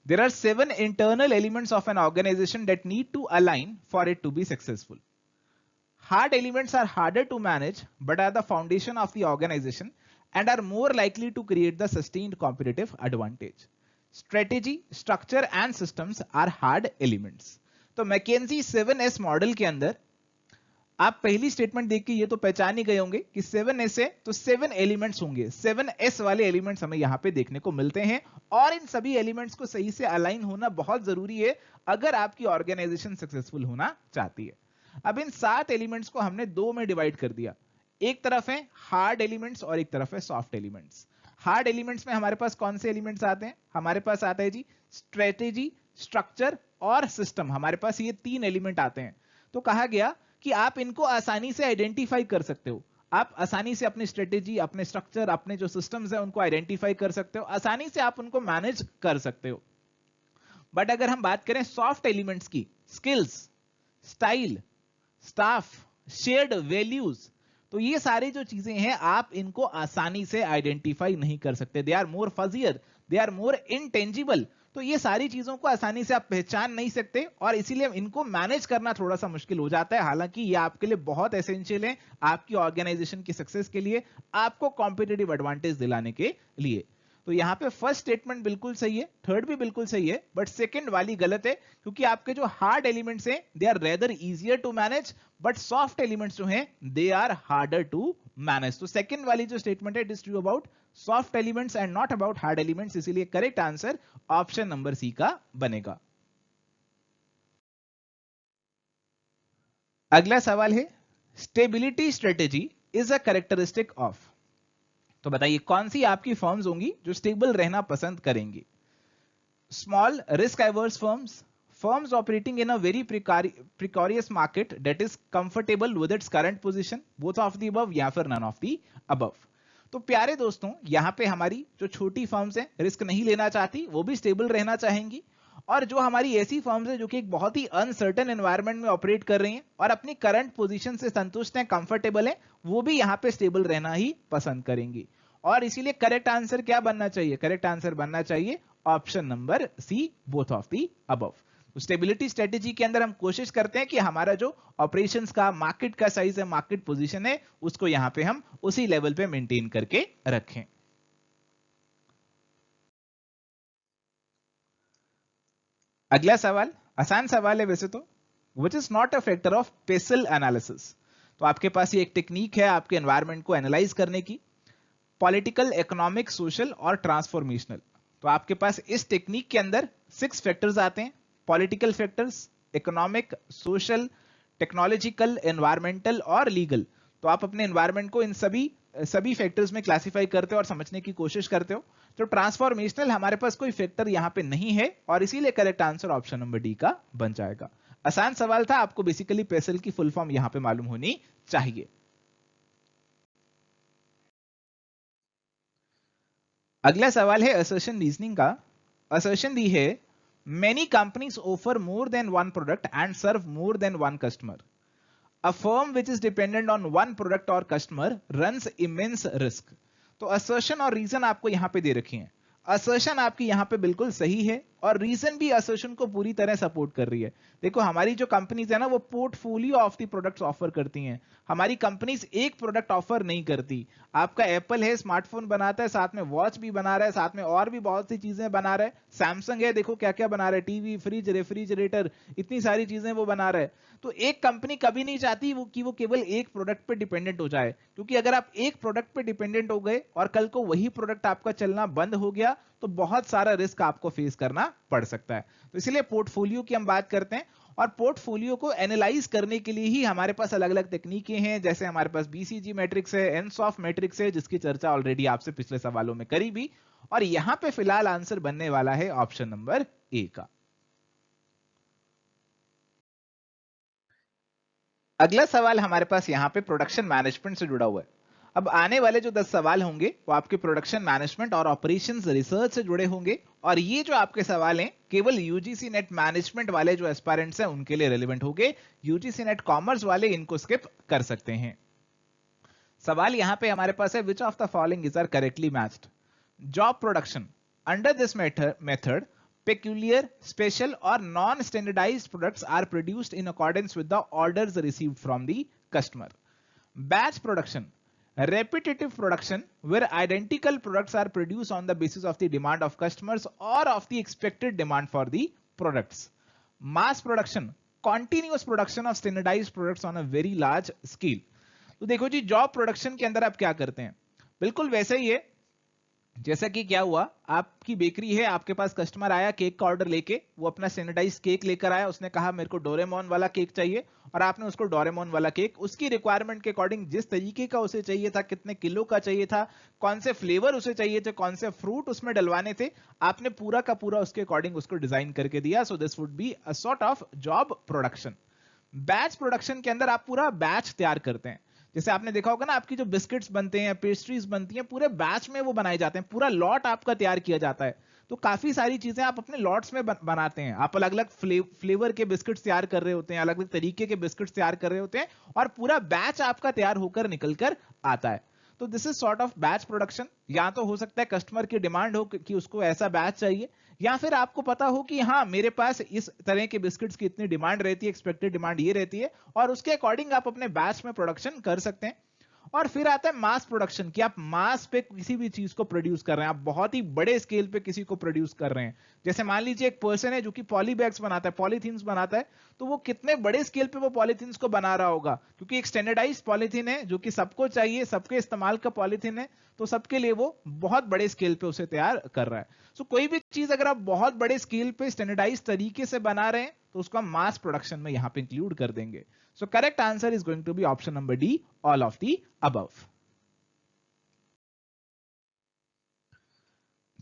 There are 7 internal elements of an organization that need to align for it to be successful. Hard elements are harder to manage but are the foundation of the organization and are more likely to create the sustained competitive advantage. Strategy, structure and systems are hard elements. तो मैकेंजी 7S मॉडल के अंदर आप पहली स्टेटमेंट देख के ये तो पहचान ही गए होंगे कि 7S है तो 7 एलिमेंट्स होंगे, 7S वाले एलिमेंट्स हमें यहां पे देखने को मिलते हैं, और इन सभी एलिमेंट्स को सही से अलाइन होना बहुत जरूरी है अगर आपकी ऑर्गेनाइजेशन सक्सेसफुल होना चाहती है। अब इन 7 एलिमेंट्स को हमने दो में डिवाइड कर दिया, एक तरफ है हार्ड एलिमेंट्स और एक तरफ है सॉफ्ट एलिमेंट्स। हार्ड एलिमेंट्स में हमारे पास कौन से एलिमेंट्स आते हैं? हमारे पास आता है जी स्ट्रेटेजी, स्ट्रक्चर और सिस्टम, हमारे पास ये 3 एलिमेंट आते हैं। तो कहा गया कि आप इनको आसानी से आइडेंटिफाई कर सकते हो, आप आसानी से अपनी स्ट्रेटेजी, अपने स्ट्रक्चर, अपने जो सिस्टम्स हैं उनको आइडेंटिफाई कर सकते हो, आसानी से आप उनको मैनेज कर सकते हो। बट अगर हम बात करें सॉफ्ट एलिमेंट्स की, skills, style, staff, shared values, तो ये सारी जो चीजें हैं आप इनको आसानी से आइडेंटिफाई नहीं कर सकते। They are more fuzzier, they are more intangible. तो ये सारी चीजों को आसानी से आप पहचान नहीं सकते और इसीलिए इनको मैनेज करना थोड़ा सा मुश्किल हो जाता है। हालांकि ये आपके लिए बहुत एसेंशियल है आपकी ऑर्गेनाइजेशन की सक्सेस के लिए, आपको कॉम्पिटिटिव एडवांटेज दिलाने के लिए। तो यहां पे फर्स्ट स्टेटमेंट बिल्कुल सही है, थर्ड भी बिल्कुल सही है, बट सेकंड वाली गलत है, क्योंकि आपके जो हार्ड एलिमेंट्स हैं they are rather easier to manage, but soft elements जो हैं they are harder to manage. तो सेकंड वाली जो स्टेटमेंट है it is true about soft elements and not about hard elements, इसीलिए correct answer option number C का बनेगा। अगला सवाल है, stability strategy is a characteristic of. तो बताइए कौन सी आपकी फर्म्स होंगी जो स्टेबल रहना पसंद करेंगी? Small risk averse firms, firms operating in a very precarious market that is comfortable with its current position, both of the above या फिर नन ऑफ द अबव। तो प्यारे दोस्तों, यहां पे हमारी जो छोटी फर्म्स हैं रिस्क नहीं लेना चाहती, वो भी स्टेबल रहना चाहेंगी, और जो हमारी ऐसी फर्म्स है जो कि एक बहुत ही अनसर्टेन एनवायरनमेंट में ऑपरेट कर रही हैं और अपनी करंट पोजीशन से संतुष्ट हैं, कंफर्टेबल हैं, वो भी यहाँ पे स्टेबल रहना ही पसंद करेंगी। और इसीलिए करेक्ट आंसर क्या बनना चाहिए? करेक्ट आंसर बनना चाहिए option number C, both of the above. Stability strategy के अंदर हम कोशिश करते हैं कि हमारा जो ऑपरेशंस का, मार्केट का साइज है, मार्केट पोजीशन है, उसको यहां पे हम उसी लेवल पे मेंटेन करके रखें। अगला सवाल आसान सवाल है वैसे तो, which is not a factor of पेसल analysis. तो आपके पास ये एक टेक्निक है आपके एनवायरमेंट को एनालाइज करने की, पॉलिटिकल, इकोनॉमिक, सोशल और ट्रांसफॉर्मेशनल। तो आपके पास इस टेक्निक के अंदर 6 फैक्टर्स आते हैं, political factors, economic, social, technological, environmental और लीगल। तो आप अपने एनवायरमेंट को इन सभी फैक्टर्स में क्लासिफाई करते हो और समझने की कोशिश करते हो। तो ट्रांसफॉर्मेशनल हमारे पास कोई फैक्टर यहां पे नहीं है और इसीलिए correct answer option number D का बन जाएगा। आसान सवाल था, आपको बेसिकली पेसल की फुल फॉर्म यहां पे मालूम होनी चाहिए। अगला सवाल है असर्शन रीजनिंग का। असर्शन दी है many companies offer more than one product and serve more than one customer. A firm which is dependent on one product or customer runs immense risk। तो assertion और reason आपको यहां पे दे रखी हैं। assertion आपकी यहां पे बिल्कुल सही है और reason भी assertion को पूरी तरह सपोर्ट कर रही है। देखो हमारी जो कंपनीज है ना, वो portfolio of the products offer करती हैं। हमारी कंपनीज एक प्रोडक्ट ऑफर नहीं करती। आपका एप्पल है, स्मार्टफोन बनाता है, साथ में वॉच भी बना रहा है, साथ में और भी बहुत सी चीजें बना रहा है। सैमसंग है, देखो क्या क्या बना रहा है, टीवी, फ्रिज, रेफ्रिजरेटर, इतनी सारी चीजें वो बना रहा है। तो एक कंपनी कभी नहीं चाहती कि वो केवल एक प्रोडक्ट पे डिपेंडेंट हो जाए, क्योंकि अगर आप एक प्रोडक्ट पे डिपेंडेंट हो गए और कल को वही प्रोडक्ट आपका चलना बंद हो गया तो बहुत सारा रिस्क आपको फेस करना पड़ सकता है। तो इसलिए पोर्टफोलियो की हम बात करते हैं और पोर्टफोलियो को एनालाइज करने के लिए ही हमारे पास अलग अलग तकनीकें हैं, जैसे हमारे पास बीसीजी मैट्रिक्स है, एनसॉफ मैट्रिक्स है, जिसकी चर्चा ऑलरेडी आपसे पिछले सवालों में करी भी। और यहां पे फिलहाल आंसर बनने वाला है ऑप्शन नंबर ए का। अगला सवाल हमारे पास यहां पे प्रोडक्शन मैनेजमेंट से जुड़ा हुआ है। अब आने वाले जो 10 सवाल होंगे वो आपके प्रोडक्शन मैनेजमेंट और ऑपरेशंस रिसर्च से जुड़े होंगे और ये जो आपके सवाल हैं केवल यूजीसी नेट मैनेजमेंट वाले जो एस्पायरेंट्स हैं उनके लिए रेलेवेंट होंगे। यूजीसी नेट कॉमर्स वाले इनको स्किप कर सकते हैं। सवाल यहां पे हमारे पास है, which of the following is are correctly matched. Job production, under this method peculiar, special or non-standardized products are produced in accordance with the orders received from the customer. Batch production, repetitive production where identical products are produced on the basis of the demand of customers or of the expected demand for the products. Mass production, continuous production of standardized products on a very large scale. तो देखो जी, जॉब प्रोडक्शन के अंदर आप क्या करते हैं, बिल्कुल वैसे ही है जैसा कि क्या हुआ, आपकी बेकरी है, आपके पास कस्टमर आया केक का ऑर्डर लेके, वो अपना सैनिटाइज केक लेकर आया, उसने कहा मेरे को डोरेमोन वाला केक चाहिए और आपने उसको डोरेमोन वाला केक उसकी रिक्वायरमेंट के अकॉर्डिंग जिस तरीके का उसे चाहिए था, कितने किलो का चाहिए था, कौन से फ्लेवर उसे चाहिए थे, कौन से फ्रूट उसमें डलवाने थे, आपने पूरा का पूरा उसके अकॉर्डिंग उसको डिजाइन करके दिया। So this would be a sort of job production. Batch production के अंदर आप पूरा बैच तैयार करते हैं, जैसे आपने देखा होगा ना, आपकी जो बिस्किट्स बनते हैं, पेस्ट्रीज बनती हैं, पूरे बैच में वो बनाए जाते हैं, पूरा लॉट आपका तैयार किया जाता है। तो काफी सारी चीजें आप अपने लॉट्स में बनाते हैं, आप अलग अलग फ्लेवर के बिस्किट्स तैयार कर रहे होते हैं, अलग अलग तरीके के बिस्किट्स तैयार कर रहे होते हैं और पूरा बैच आपका तैयार होकर निकल कर आता है। तो this is sort of batch production. या तो हो सकता है कस्टमर की डिमांड हो कि उसको ऐसा बैच चाहिए, या फिर आपको पता हो कि हाँ मेरे पास इस तरह के बिस्किट्स की इतनी डिमांड रहती है, एक्सपेक्टेड डिमांड ये रहती है, और उसके अकॉर्डिंग आप अपने बैच में प्रोडक्शन कर सकते हैं। और फिर आता है मास प्रोडक्शन, कि आप मास पे किसी भी चीज को प्रोड्यूस कर रहे हैं, आप बहुत ही बड़े स्केल पे किसी को प्रोड्यूस कर रहे हैं। जैसे मान लीजिए एक पर्सन है जो कि पॉली बैग्स बनाता है, पॉलीथीन्स बनाता है, तो वो कितने बड़े स्केल पे वो पॉलीथीन्स को बना रहा होगा, क्योंकि एक स्टैंडर्डाइज्ड पॉलीथीन है जो कि सबको चाहिए, सबके इस्तेमाल का पॉलीथीन है, तो सबके लिए वो बहुत बड़े स्केल पे उसे तैयार कर रहा है। सो कोई भी चीज अगर आप बहुत बड़े स्केल पे स्टैंडर्डाइज्ड तरीके से बना रहे हैं तो उसको हम मास प्रोडक्शन में यहां पे इंक्लूड कर देंगे। So correct answer is going to be option number D, all of the above.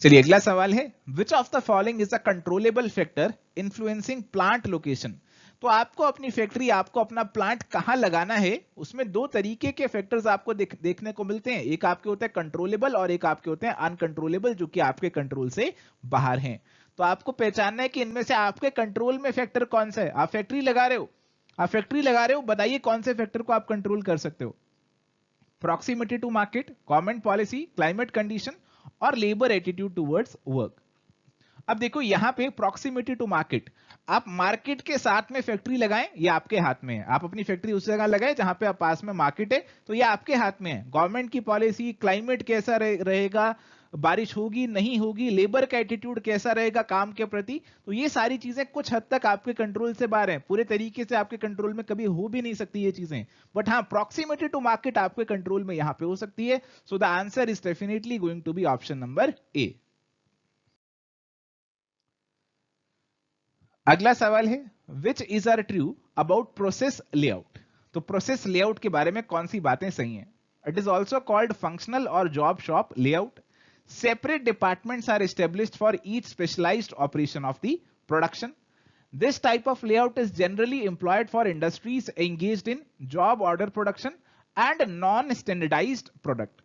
चलिए अगला सवाल है, which of the following is a controllable factor influencing plant location. तो आपको अपनी फैक्ट्री, आपको अपना प्लांट कहां लगाना है, उसमें दो तरीके के फैक्टर्स आपको देखने को मिलते हैं। एक आपके होते हैं कंट्रोलेबल और एक आपके होते हैं अनकंट्रोलेबल, जो कि आपके कंट्रोल से बाहर हैं। तो आपको पहचानना है कि इनमें से आपके कंट्रोल में फैक्टर कौन सा है। आप फैक्ट्री लगा रहे हो, बताइए कौन से फैक्टर को आप कंट्रोल कर सकते हो। Proximity to market, government policy, climate condition और लेबर एटीट्यूड टुवर्ड्स वर्क। अब देखो यहां पे प्रॉक्सिमिटी टू मार्केट, आप मार्केट के साथ में फैक्ट्री लगाएं, ये आपके हाथ में है। आप अपनी फैक्ट्री उस जगह लगाएं जहां पे आप पास में मार्केट है, तो ये आपके हाथ में है। गवर्नमेंट की पॉलिसी, क्लाइमेट कैसा रहेगा, बारिश होगी नहीं होगी, लेबर का एटीट्यूड कैसा रहेगा काम के प्रति, तो ये सारी चीजें कुछ हद तक आपके कंट्रोल से बाहर है। पूरे तरीके से आपके कंट्रोल में कभी हो भी नहीं सकती ये चीजें, बट हाँ प्रॉक्सिमिटी टू मार्केट आपके कंट्रोल में यहां पे हो सकती है। So the answer is definitely going to be option number A. अगला सवाल है which is are true about process layout. तो प्रोसेस लेआउट के बारे में कौन सी बातें सही हैं। It is also called functional और job shop layout. Separate departments are established for each specialized operation of the production. This type of layout is generally employed for industries engaged in job order production and non standardised product.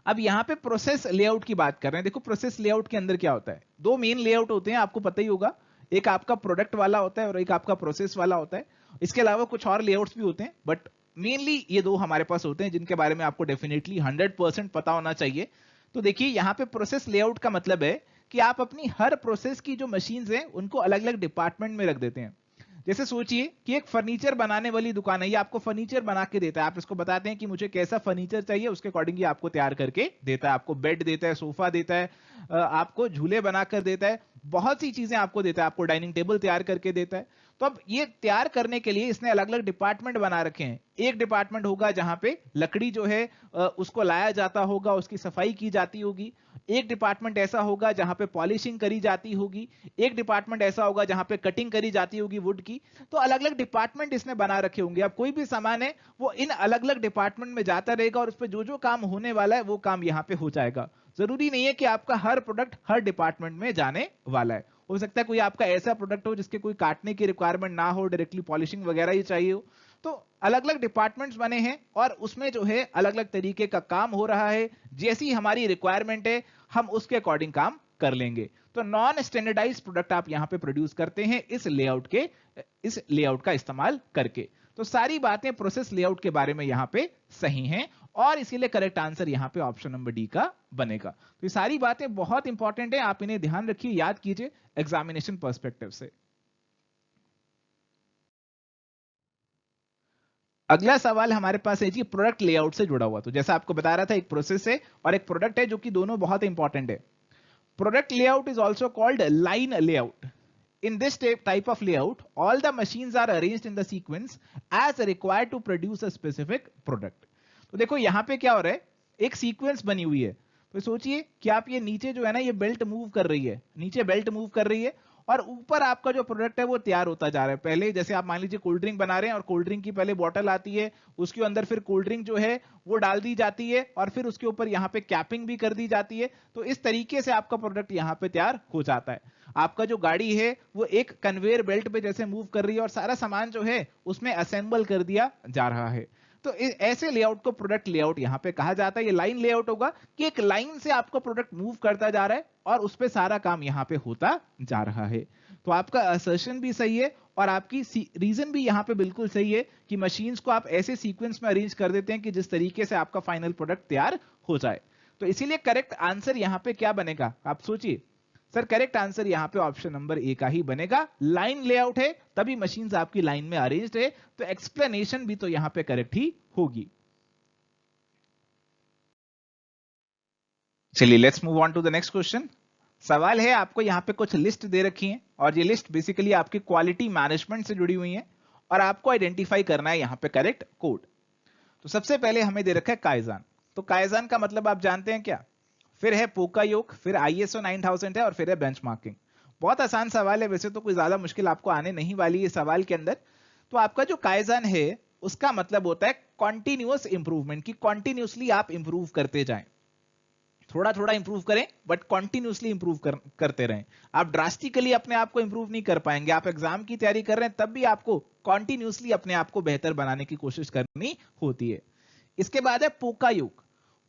अब यहां पे प्रोसेस लेआउट की बात कर रहे हैं। देखो प्रोसेस लेआउट के अंदर क्या होता है, दो मेन लेआउट होते हैं, आपको पता ही होगा। एक आपका प्रोडक्ट वाला होता है और एक आपका प्रोसेस वाला होता है। इसके अलावा कुछ और लेआउट्स भी होते हैं, बट मेनली ये दो हमारे पास होते हैं जिनके बारे में आपको डेफिनेटली 100% पता होना चाहिए। तो देखिए यहां पे प्रोसेस लेआउट का मतलब है कि आप अपनी हर प्रोसेस की जो मशीन्स हैं उनको अलग अलग डिपार्टमेंट में रख देते हैं। जैसे सोचिए कि एक फर्नीचर बनाने वाली दुकान है, ये आपको फर्नीचर बना के देता है। आप इसको बताते हैं कि मुझे कैसा फर्नीचर चाहिए, उसके अकॉर्डिंग ये आपको तैयार करके देता है। आपको बेड देता है, सोफा देता है, आपको झूले बनाकर देता है, बहुत सी चीजें आपको देता है, आपको डाइनिंग टेबल तैयार करके देता है। तो अब ये तैयार करने के लिए इसने अलग अलग डिपार्टमेंट बना रखे हैं। एक डिपार्टमेंट होगा जहां पे लकड़ी जो है उसको लाया जाता होगा, उसकी सफाई की जाती होगी। एक डिपार्टमेंट ऐसा होगा जहां पे पॉलिशिंग करी जाती होगी। एक डिपार्टमेंट ऐसा होगा जहां पे कटिंग करी जाती होगी वुड की। तो अलग अलग डिपार्टमेंट इसने बना रखे होंगे। अब कोई भी सामान है वो इन अलग अलग डिपार्टमेंट में जाता रहेगा और उस पर जो जो काम होने वाला है वो काम यहां पे हो जाएगा। जरूरी नहीं है कि आपका हर प्रोडक्ट हर डिपार्टमेंट में जाने वाला है। हो सकता है कोई आपका ऐसा प्रोडक्ट हो जिसके कोई काटने की रिक्वायरमेंट ना हो, डायरेक्टली पॉलिशिंग वगैरह ही चाहिए हो। तो अलग अलग डिपार्टमेंट्स बने हैं और उसमें जो है अलग अलग तरीके का काम हो रहा है। जैसी हमारी रिक्वायरमेंट है हम उसके अकॉर्डिंग काम कर लेंगे। तो नॉन स्टैंडर्डाइज्ड प्रोडक्ट आप यहां पे प्रोड्यूस करते हैं इस लेआउट का इस्तेमाल करके। तो सारी बातें प्रोसेस लेआउट के बारे में यहां पे सही हैं और इसीलिए करेक्ट आंसर यहां पे ऑप्शन नंबर डी का बनेगा। तो ये सारी बातें बहुत इंपॉर्टेंट है, आप इन्हें ध्यान रखिए, याद कीजिए एग्जामिनेशन पर्सपेक्टिव से। अगला सवाल हमारे पास है जी प्रोडक्ट लेआउट से जुड़ा हुआ। तो जैसा आपको बता रहा था एक प्रोसेस है और एक प्रोडक्ट है जो कि दोनों बहुत इंपॉर्टेंट है। Product layout is also called line layout. In this type of layout, all the machines are arranged in the sequence as required to produce a specific product. तो देखो यहां पे क्या हो रहा है, एक सीक्वेंस बनी हुई है। तो सोचिए कि आप ये नीचे जो है ना ये बेल्ट मूव कर रही है, नीचे बेल्ट मूव कर रही है और ऊपर आपका जो प्रोडक्ट है वो तैयार होता जा रहा है। पहले जैसे आप मान लीजिए कोल्ड ड्रिंक बना रहे हैं और कोल्ड ड्रिंक की पहले बॉटल आती है, उसके अंदर फिर कोल्ड ड्रिंक जो है वो डाल दी जाती है और फिर उसके ऊपर यहाँ पे कैपिंग भी कर दी जाती है। तो इस तरीके से आपका प्रोडक्ट यहाँ पे तैयार हो जाता है। आपका जो गाड़ी है वो एक कन्वेयर बेल्ट पे जैसे मूव कर रही है और सारा सामान जो है उसमें असेंबल कर दिया जा रहा है। तो ऐसे लेआउट को प्रोडक्ट लेआउट यहां पे कहा जाता है। ये लाइन लेआउट होगा कि एक लाइन से आपका प्रोडक्ट मूव करता जा रहा है और उस पे सारा काम यहां पे होता जा रहा है। तो आपका असर्शन भी सही है और आपकी रीजन भी यहां पे बिल्कुल सही है कि मशीन्स को आप ऐसे सीक्वेंस में अरेंज कर देते हैं कि जिस तरीके से आपका फाइनल प्रोडक्ट तैयार हो जाए। तो इसीलिए करेक्ट आंसर यहां पे क्या बनेगा, आप सोचिए। सर करेक्ट आंसर यहां पे ऑप्शन नंबर ए का ही बनेगा। लाइन लेआउट है तभी मशीन्स आपकी लाइन में अरेंज्ड है, तो एक्सप्लेनेशन भी तो यहां पे करेक्ट ही होगी। चलिए let's move on to the next question. सवाल है आपको यहां पे कुछ लिस्ट दे रखी है और ये लिस्ट बेसिकली आपकी क्वालिटी मैनेजमेंट से जुड़ी हुई है और आपको आइडेंटिफाई करना है यहां पे करेक्ट कोड। तो सबसे पहले हमें दे रखा है काइजान। तो काइजान का मतलब आप जानते हैं क्या, फिर है पोका योग, फिर ISO 9000 है और फिर है बेंचमार्किंग। बहुत आसान सवाल है, वैसे तो कोई ज्यादा मुश्किल आपको आने नहीं वाली है सवाल के अंदर। तो आपका जो काइजान है उसका मतलब होता है कॉन्टिन्यूअस इंप्रूवमेंट, की कॉन्टिन्यूसली आप इंप्रूव करते जाएं। थोड़ा थोड़ा इंप्रूव करें बट कॉन्टिन्यूसली इंप्रूव करते रहें। आप ड्रास्टिकली अपने आप को इंप्रूव नहीं कर पाएंगे। आप एग्जाम की तैयारी कर रहे हैं तब भी आपको कॉन्टिन्यूसली अपने आप को बेहतर बनाने की कोशिश करनी होती है। इसके बाद है पोका योग।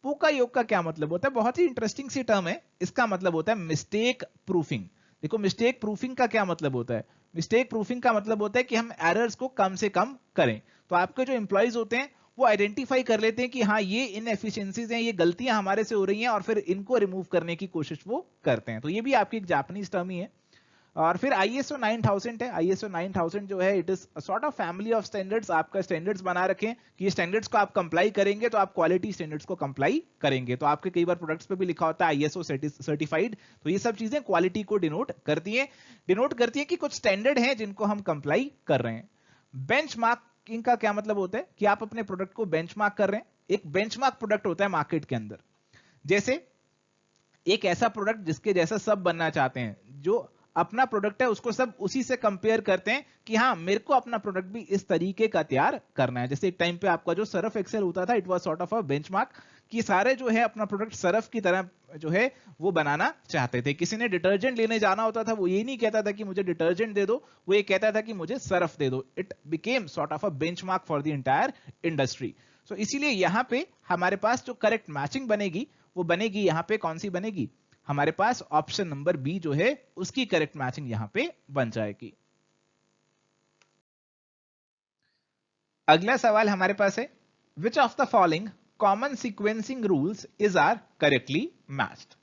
पोका योग का क्या मतलब होता है, बहुत ही इंटरेस्टिंग सी टर्म है। इसका मतलब होता है मिस्टेक प्रूफिंग। देखो मिस्टेक प्रूफिंग का क्या मतलब होता है? मिस्टेक प्रूफिंग का मतलब होता है कि हम एरर्स को कम से कम करें। तो आपके जो एम्प्लॉइज होते हैं वो आइडेंटिफाई कर लेते हैं कि हाँ ये इनएफिशिएंसीज हैं, ये गलतियां हमारे से हो रही हैं, और फिर इनको रिमूव करने की कोशिश वो करते हैं। तो ये भी आपकी एक जापानीज टर्म ही है। और फिर ISO 9000 है। ISO 9000 जो है it is sort of family of standards. आपका स्टैंडर्ड्स बना रखें कि ये स्टैंडर्ड्स को आप कंप्लाई करेंगे तो आप क्वालिटी स्टैंडर्ड्स को कंप्लाई करेंगे। तो आपके कई बार प्रोडक्ट्स पे भी लिखा होता है ISO सर्टिफाइड। तो ये सब चीजें क्वालिटी को डिनोट करती है कि कुछ स्टैंडर्ड हैं जिनको हम कंप्लाई कर रहे हैं। बेंचमार्किंग का क्या मतलब होता है कि आप अपने प्रोडक्ट को बेंचमार्क कर रहे हैं। एक बेंचमार्क प्रोडक्ट होता है मार्केट के अंदर, जैसे एक ऐसा प्रोडक्ट जिसके जैसा सब बनना चाहते हैं, जो अपना प्रोडक्ट है उसको सब उसी से कंपेयर करते हैं कि हाँ मेरे को अपना प्रोडक्ट भी इस तरीके का तैयार करना है। जैसे एक टाइम पे आपका जो सर्फ एक्सेल होता था, it was sort of a benchmark कि सारे जो है अपना प्रोडक्ट सर्फ की तरह जो है वो बनाना चाहते थे। किसी ने डिटर्जेंट लेने जाना होता था, वो ये नहीं कहता था कि मुझे डिटर्जेंट दे दो, वो ये कहता था कि मुझे सर्फ दे दो। It became sort of a benchmark for the entire industry. So इसीलिए यहां पे हमारे पास जो करेक्ट मैचिंग बनेगी वो बनेगी यहां पे कौन सी बनेगी? हमारे पास ऑप्शन नंबर बी जो है उसकी करेक्ट मैचिंग यहां पे बन जाएगी। अगला सवाल हमारे पास है, which of the following common sequencing rules is are correctly matched?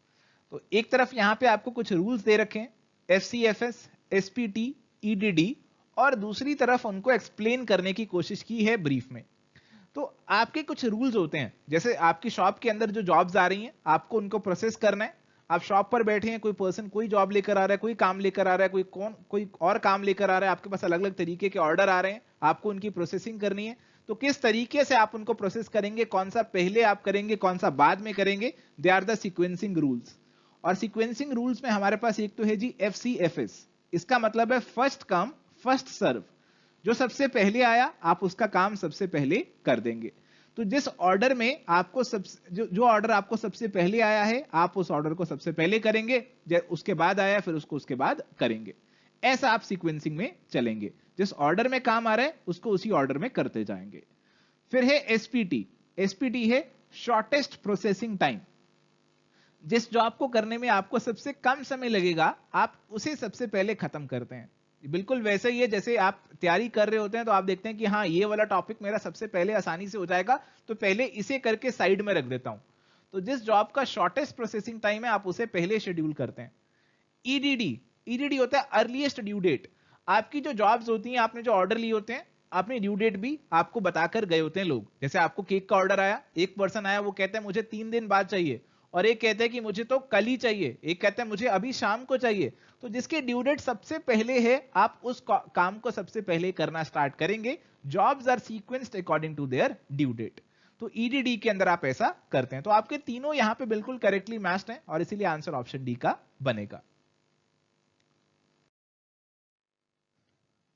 तो एक तरफ यहां पे आपको कुछ रूल्स दे रखे हैं, FCFS, SPT, EDD, और दूसरी तरफ उनको एक्सप्लेन करने की कोशिश की है ब्रीफ में। तो आपके कुछ रूल्स होते हैं, जैसे आपकी शॉप के अंदर जो जॉब्स आ रही हैं आपको उनको प्रोसेस करना है। आप शॉप पर बैठे हैं, कोई पर्सन कोई जॉब लेकर आ रहा है, कोई काम लेकर आ रहा है, कोई और काम लेकर आ रहा है, आपके पास अलग अलग तरीके के ऑर्डर आ रहे हैं, आपको उनकी प्रोसेसिंग करनी है। तो किस तरीके से आप उनको प्रोसेस करेंगे, कौन सा पहले आप करेंगे, कौन सा बाद में करेंगे, they are the sequencing rules. और सीक्वेंसिंग रूल्स में हमारे पास एक तो है जी FCFS। इसका मतलब है फर्स्ट कम फर्स्ट सर्व। जो सबसे पहले आया आप उसका काम सबसे पहले कर देंगे। तो जिस ऑर्डर में आपको जो ऑर्डर आपको सबसे पहले आया है आप उस ऑर्डर को सबसे पहले करेंगे, उसके बाद आया फिर उसको उसके बाद करेंगे। ऐसा आप सीक्वेंसिंग में चलेंगे, जिस ऑर्डर में काम आ रहा है उसको उसी ऑर्डर में करते जाएंगे। फिर है SPT है शॉर्टेस्ट प्रोसेसिंग टाइम। जिस जॉब को करने में आपको सबसे कम समय लगेगा आप उसे सबसे पहले खत्म करते हैं। बिल्कुल वैसे ही है जैसे आप तैयारी कर रहे होते हैं तो आप देखते हैं कि हाँ ये वाला टॉपिक मेरा सबसे पहले आसानी से हो जाएगा, तो पहले इसे करके साइड में रख देता हूं। तो जिस जॉब का शॉर्टेस्ट प्रोसेसिंग टाइम है आप उसे पहले शेड्यूल करते हैं। EDD होता है अर्लीस्ट ड्यू डेट। आपकी जो जॉब्स होती हैं, आपने जो ऑर्डर लिए होते हैं, आपने ड्यू डेट भी आपको बताकर गए होते हैं लोग। जैसे आपको केक का ऑर्डर आया, एक पर्सन आया वो कहता है मुझे 3 दिन बाद चाहिए, और एक कहता है कि मुझे तो कल ही चाहिए, एक कहता है मुझे अभी शाम को चाहिए। तो जिसके ड्यू डेट सबसे पहले है आप उस काम को सबसे पहले करना स्टार्ट करेंगे। Jobs are sequenced according to their due date. तो EDD के अंदर आप ऐसा करते हैं। तो आपके तीनों यहां पे बिल्कुल करेक्टली मैच्ड हैं और इसीलिए आंसर ऑप्शन डी का बनेगा।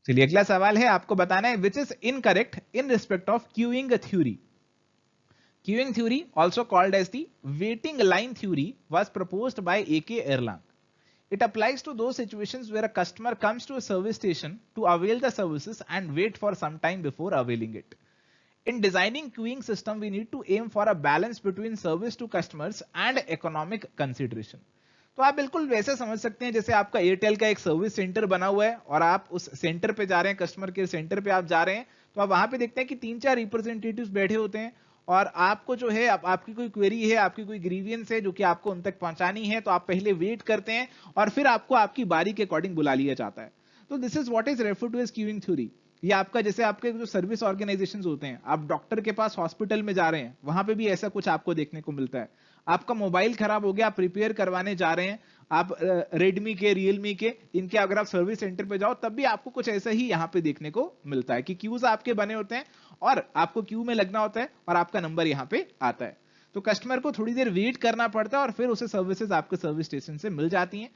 चलिए अगला सवाल है, आपको बताना है which is incorrect in respect of queuing theory. Queuing theory, also called as the waiting line theory, was proposed by A.K. Erlang. It applies to those situations where a customer comes to a service station to avail the services and wait for some time before availing it. In designing queuing system, we need to aim for a balance between service to customers and economic consideration. तो आप बिल्कुल वैसे समझ सकते हैं जैसे आपका एयरटेल का एक सर्विस सेंटर बना हुआ है और आप उस सेंटर पे जा रहे हैं, कस्टमर केयर सेंटर पे आप जा रहे हैं, तो आप वहां पे देखते हैं कि 3-4 रिप्रेजेंटेटिव्स बैठे होते हैं और आपको जो है आपकी कोई क्वेरी है, आपकी कोई ग्रीवियंस है जो कि आपको उन तक पहुंचानी है, तो आप पहले वेट करते हैं और फिर आपको आपकी बारी के अकॉर्डिंग बुला लिया जाता है। तो this is what is refer to as queuing theory. ये आपका जैसे आपके जो सर्विस ऑर्गेनाइजेशंस होते हैं, आप डॉक्टर के पास हॉस्पिटल में जा रहे हैं, वहां पे भी ऐसा कुछ आपको देखने को मिलता है। आपका मोबाइल खराब हो गया, आप रिपेयर करवाने जा रहे हैं, आप रेडमी के, रियलमी के, इनके अगर आप सर्विस सेंटर पे जाओ तब भी आपको कुछ ऐसा ही यहां पे देखने को मिलता है कि क्यूज आपके बने होते हैं और आपको क्यू में लगना होता है और आपका नंबर यहां पे आता है। तो कस्टमर को थोड़ी देर वेट करना पड़ता है और फिर उसे सर्विसेज आपके सर्विस स्टेशन से मिल जाती हैं।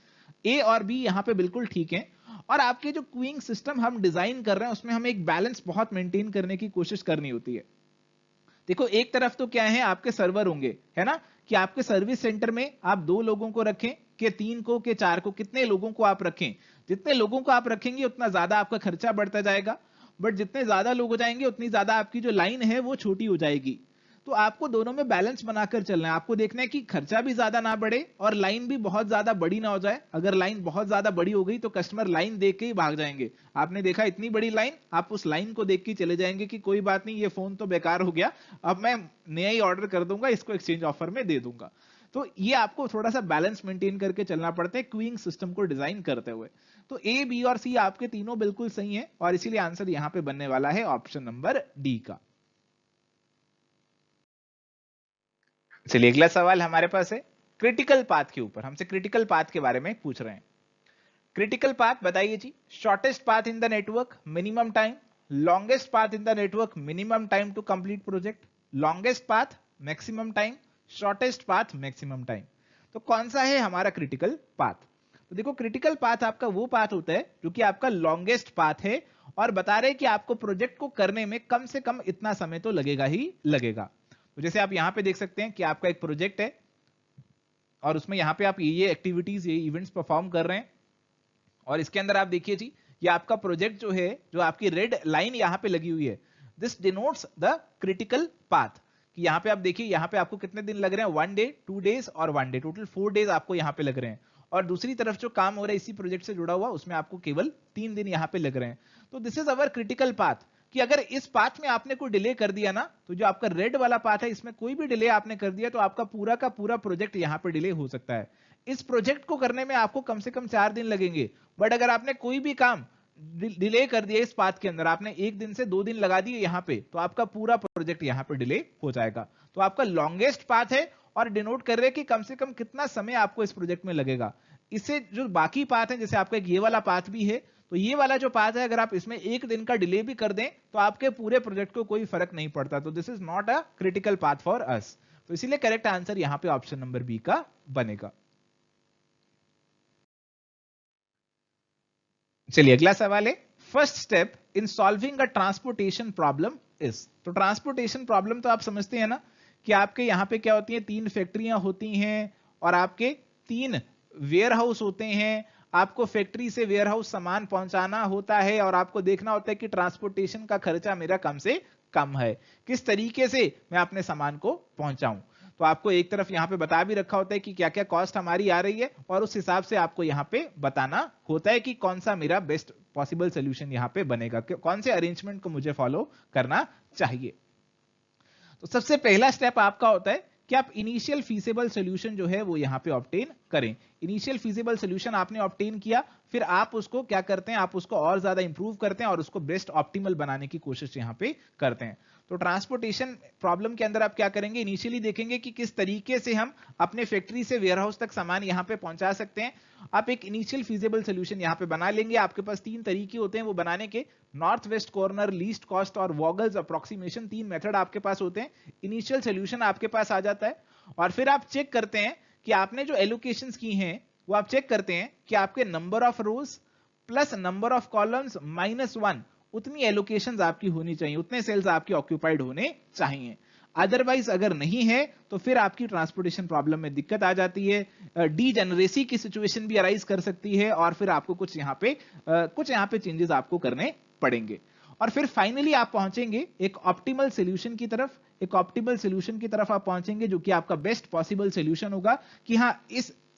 ए और बी यहां पे बिल्कुल ठीक है। और आपके जो क्यूइंग सिस्टम हम डिजाइन कर रहे हैं उसमें हमें एक बैलेंस बहुत मेंटेन करने की कोशिश करनी होती है। देखो एक तरफ तो क्या है, आपके सर्वर होंगे, है ना, कि आपके सर्विस सेंटर में आप 2 लोगों को रखें कि 3 को कि 4 को, कितने लोगों को आप रखें। जितने लोगों को आप रखेंगे उतना ज्यादा आपका खर्चा बढ़ता जाएगा, बट जितने ज्यादा लोग हो जाएंगे उतनी ज्यादा आपकी जो लाइन है वो छोटी हो जाएगी। तो आपको दोनों में बैलेंस बनाकर चलना है। आपको देखना है कि खर्चा भी ज्यादा ना बढ़े और लाइन भी बहुत ज्यादा बड़ी ना हो जाए। अगर लाइन बहुत ज्यादा बड़ी हो गई तो कस्टमर लाइन देख के ही भाग जाएंगे। आपने देखा इतनी बड़ी लाइन, आप उस लाइन को देख के चले जाएंगे कि कोई बात नहीं, ये फोन तो बेकार हो गया, अब मैं नया ही ऑर्डर कर दूंगा, इसको एक्सचेंज ऑफर में दे दूंगा। तो ये आपको थोड़ा सा बैलेंस मेंटेन करके चलना पड़ता है क्यूइंग सिस्टम को डिजाइन करते हुए। तो ए, बी और सी आपके तीनों बिल्कुल सही है और इसीलिए आंसर यहां पे बनने वाला है ऑप्शन नंबर डी का। चलिए अगला सवाल हमारे पास है क्रिटिकल पाथ के ऊपर। हमसे क्रिटिकल पाथ के बारे में पूछ रहे हैं। क्रिटिकल पाथ बताइए जी। Shortest path in the network, minimum time, longest path in the network, minimum time to complete project, longest path, maximum time, shortest path, maximum time. तो कौन सा है हमारा क्रिटिकल पाथ? तो देखो क्रिटिकल पाथ आपका वो पाथ होता है जो कि आपका लॉन्गेस्ट पाथ है और बता रहे हैं कि आपको प्रोजेक्ट को करने में कम से कम इतना समय तो लगेगा ही लगेगा। तो जैसे आप यहां पे देख सकते हैं कि आपका एक प्रोजेक्ट है और उसमें यहां पे आप ये एक्टिविटीज, ये इवेंट्स परफॉर्म कर रहे हैं और इसके अंदर आप देखिए जी, ये आपका प्रोजेक्ट जो है, जो आपकी रेड लाइन यहां पे लगी हुई है, this denotes the critical path. कि यहां पे आप देखिए, यहां पे आपको कितने दिन लग रहे हैं, 1 डे, 2 डेज और 1 डे, टोटल 4 डेज आपको यहां पे लग रहे हैं। और दूसरी तरफ जो काम हो रहा है इसी प्रोजेक्ट से जुड़ा हुआ, उसमें आपको केवल 3 दिन यहां पे लग रहे हैं। तो this is our critical path कि अगर इस पाथ में आपने कोई डिले कर दिया ना, तो जो आपका रेड वाला पाथ है इसमें कोई भी डिले आपने कर दिया तो आपका पूरा का पूरा प्रोजेक्ट यहां पे डिले हो सकता है। इस प्रोजेक्ट को करने में आपको कम से कम 4 दिन लगेंगे, बट अगर आपने कोई भी काम डिले कर दिया इस पाथ के अंदर, आपने 1 दिन से 2 दिन लगा दिए यहां पे, तो आपका पूरा प्रोजेक्ट यहां पे डिले हो जाएगा। तो आपका लॉन्गेस्ट पाथ है और डिनोट कर रहे हैं कि कम से कम कितना समय आपको इस प्रोजेक्ट में लगेगा। इससे जो बाकी पाथ है, जैसे आपका एक ये वाला पाथ भी है, तो ये वाला जो पाथ है अगर आप इसमें 1 दिन का डिले भी कर दें तो आपके पूरे प्रोजेक्ट को कोई फर्क नहीं पड़ता। तो this is not a critical path for us. तो इसीलिए करेक्ट आंसर यहां पे ऑप्शन नंबर बी का बनेगा। चलिए अगला सवाल है, first step in solving a transportation problem is. तो ट्रांसपोर्टेशन प्रॉब्लम तो आप समझते हैं ना कि आपके यहां पे क्या होती है, 3 फैक्ट्रियां होती हैं और आपके 3 वेयर हाउस होते हैं। आपको फैक्ट्री से वेयर हाउस सामान पहुंचाना होता है और आपको देखना होता है कि ट्रांसपोर्टेशन का खर्चा मेरा कम से कम है, किस तरीके से मैं अपने सामान को पहुंचाऊं। तो आपको एक तरफ यहां पे बता भी रखा होता है कि क्या क्या कॉस्ट हमारी आ रही है और उस हिसाब से आपको यहां पे बताना होता है कि कौन सा मेरा बेस्ट पॉसिबल सोल्यूशन यहां पे बनेगा, कौन से अरेंजमेंट को मुझे फॉलो करना चाहिए। तो सबसे पहला स्टेप आपका होता है कि आप इनिशियल फीजिबल सॉल्यूशन जो है वो यहां पे ऑब्टेन करें। इनिशियल फीजिबल सॉल्यूशन आपने ऑब्टेन किया, फिर आप उसको क्या करते हैं, आप उसको और ज्यादा इंप्रूव करते हैं और उसको बेस्ट ऑप्टिमल बनाने की कोशिश यहां पे करते हैं। तो ट्रांसपोर्टेशन प्रॉब्लम के अंदर आप क्या करेंगे, इनिशियली देखेंगे कि किस तरीके से हम अपने फैक्ट्री से वेयरहाउस तक सामान यहां पे पहुंचा सकते हैं। आप एक इनिशियल फीजिबल सॉल्यूशन यहां पे बना लेंगे। आपके पास 3 तरीके होते हैं वो बनाने के, north west corner, least cost और वॉगल्स अप्रोक्सीमेशन। 3 मेथड आपके पास होते हैं। इनिशियल सॉल्यूशन आपके पास आ जाता है और फिर आप चेक करते हैं कि आपने जो एलोकेशंस की हैं वो आप चेक करते हैं कि आपके number of rose plus number of columns -1 उतनी एलोकेशंस आपकी होनी चाहिए, उतने सेल्स आपकी ऑक्यूपाइड होने चाहिए। अदरवाइज अगर नहीं है तो फिर आपकी ट्रांसपोर्टेशन प्रॉब्लम में दिक्कत आ जाती है, डीजेनरेसी की सिचुएशन भी अराइज कर सकती है और फिर आपको कुछ यहां पे चेंजेस आपको करने पड़ेंगे। और फिर फाइनली आप पहुंचेंगे एक ऑप्टिमल सॉल्यूशन की तरफ। एक ऑप्टिमल सॉल्यूशन की तरफ आप पहुंचेंगे जो कि आपका बेस्ट पॉसिबल सॉल्यूशन होगा कि हाँ,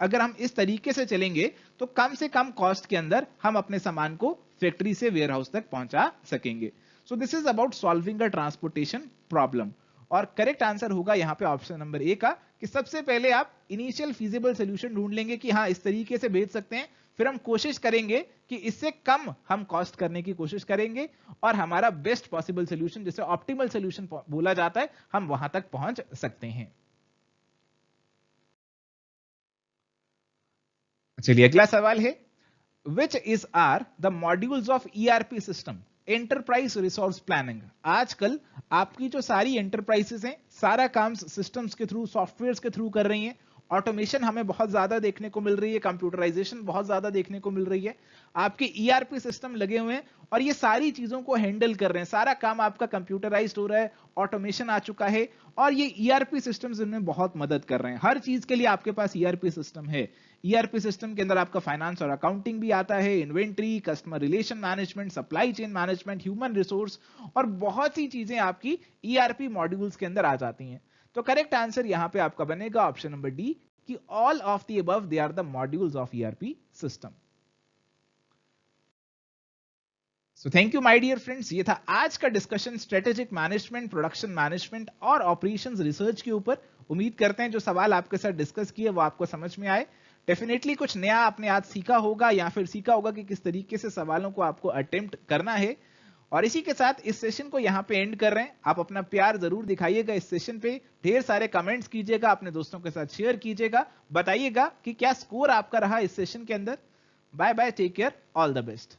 अगर हम इस तरीके से चलेंगे तो कम से कम कॉस्ट के अंदर हम अपने सामान को फैक्ट्री से वेयरहाउस तक पहुंचा सकेंगे। So this is about solving a transportation problem. और करेक्ट आंसर होगा यहां पे ऑप्शन नंबर ए का, कि सबसे पहले आप इनिशियल फीजिबल सॉल्यूशन ढूंढ लेंगे कि हाँ इस तरीके से भेज सकते हैं, फिर हम कोशिश करेंगे कि इससे कम हम कॉस्ट करने की कोशिश करेंगे और हमारा बेस्ट पॉसिबल सॉल्यूशन, जिसे ऑप्टिमल सॉल्यूशन बोला जाता है, हम वहां तक पहुंच सकते हैं। चलिए अगला सवाल है, which is are the modules of ERP system enterprise resource planning. आजकल आपकी जो सारी एंटरप्राइजेस हैं सारा काम सिस्टम्स के थ्रू, सॉफ्टवेयर के थ्रू कर रही हैं। ऑटोमेशन हमें बहुत ज्यादा देखने को मिल रही है, कंप्यूटराइजेशन बहुत ज्यादा देखने को मिल रही है। आपके ईआरपी सिस्टम लगे हुए हैं और ये सारी चीजों को हैंडल कर रहे हैं। सारा काम आपका कंप्यूटराइज्ड हो रहा है, ऑटोमेशन आ चुका है और ये ईआरपी सिस्टम्स इनमें बहुत मदद कर रहे हैं। हर चीज के लिए आपके पास ईआरपी सिस्टम है। ईआरपी सिस्टम के अंदर आपका फाइनेंस और अकाउंटिंग भी आता है, inventory, customer relation management, supply chain management, human resource और बहुत सी चीजें आपकी ईआरपी मॉड्यूल्स के अंदर आ जाती हैं। तो करेक्ट आंसर यहां पे आपका बनेगा ऑप्शन नंबर डी कि all of the above they are the modules of ERP system. So thank you my dear friends, ये था आज का discussion strategic management, production management और ऑपरेशंस रिसर्च के ऊपर। उम्मीद करते हैं जो सवाल आपके साथ डिस्कस किए वो आपको समझ में आए। डेफिनेटली कुछ नया आपने आज सीखा होगा या फिर सीखा होगा कि किस तरीके से सवालों को आपको अटेम्प्ट करना है। और इसी के साथ इस सेशन को यहाँ पे एंड कर रहे हैं। आप अपना प्यार जरूर दिखाइएगा इस सेशन पे, ढेर सारे कमेंट्स कीजिएगा, अपने दोस्तों के साथ शेयर कीजिएगा, बताइएगा कि क्या स्कोर आपका रहा इस सेशन के अंदर। Bye bye, take care, all the best.